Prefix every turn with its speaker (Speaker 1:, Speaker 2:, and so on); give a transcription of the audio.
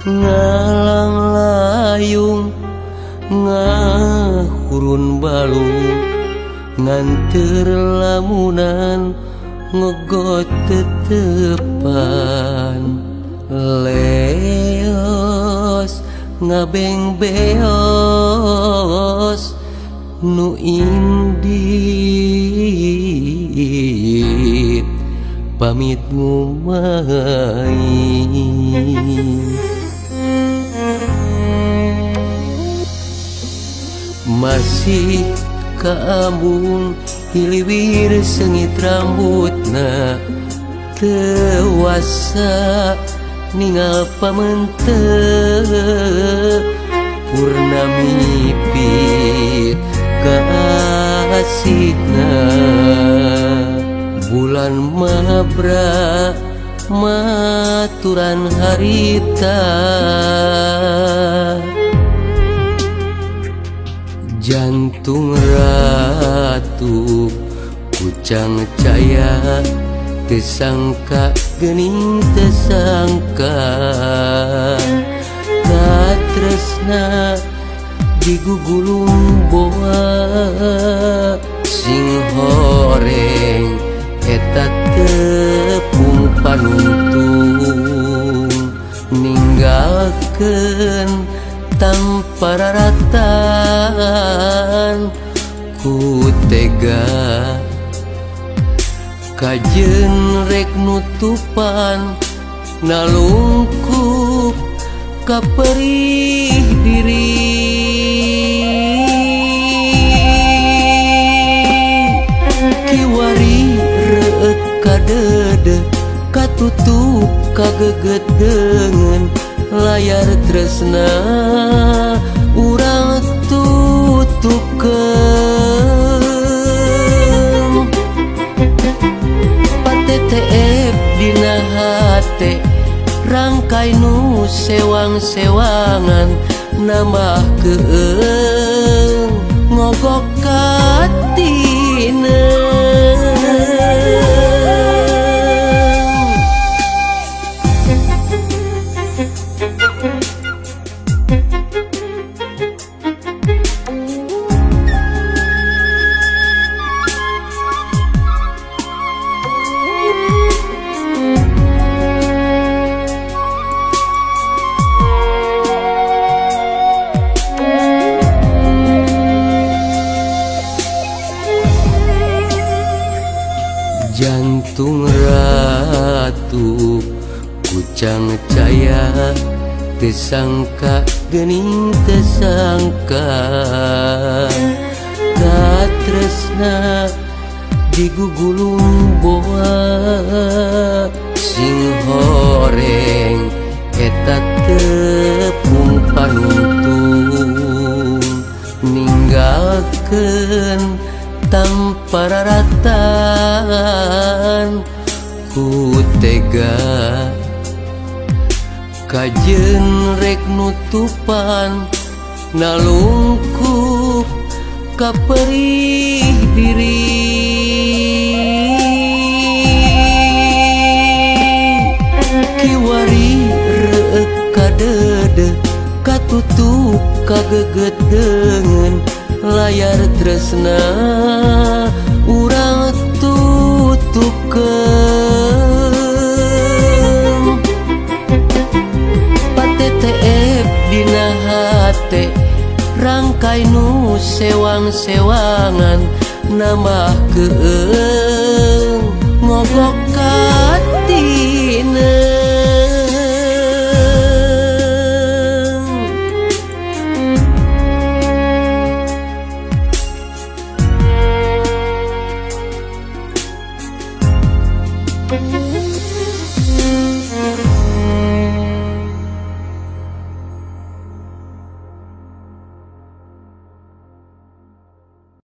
Speaker 1: Ngalang layung ngahurun balung nganter lamunan ngegot tetepan leos ngabeng beos nu indit pamit ngumai masih kaambung hiliwir sengit rambutna tewasa ningal pamente purnami pit kasihna bulan mabra maturan harita jantung ratu kucang caya tesangka gening tesangka katresna digugulung boa sing horeng eta tepung panuntung ninggalkeun tanpa raratan ku tega kajen rek nutupan nalungkup kaperih diri kiwari reek kadede katutup kageget dengan layar tresna urang tutupkeun patetep dina hate rangkai nu sewang-sewangan nambahkeun ngogok katina jantung ratu kucang caya tesangka gening tesangka katresna digugulung boa sing horeng eta tepung panuntung ninggalkeun tanpa raratan ku tega kajen rek nutupan nalungkup kaperih diri kiwari reek kadede katutup kageget dengan layar tresna urang tutupkeun patetep dina hate rangkai nu sewang-sewangan nambahkeun ngogok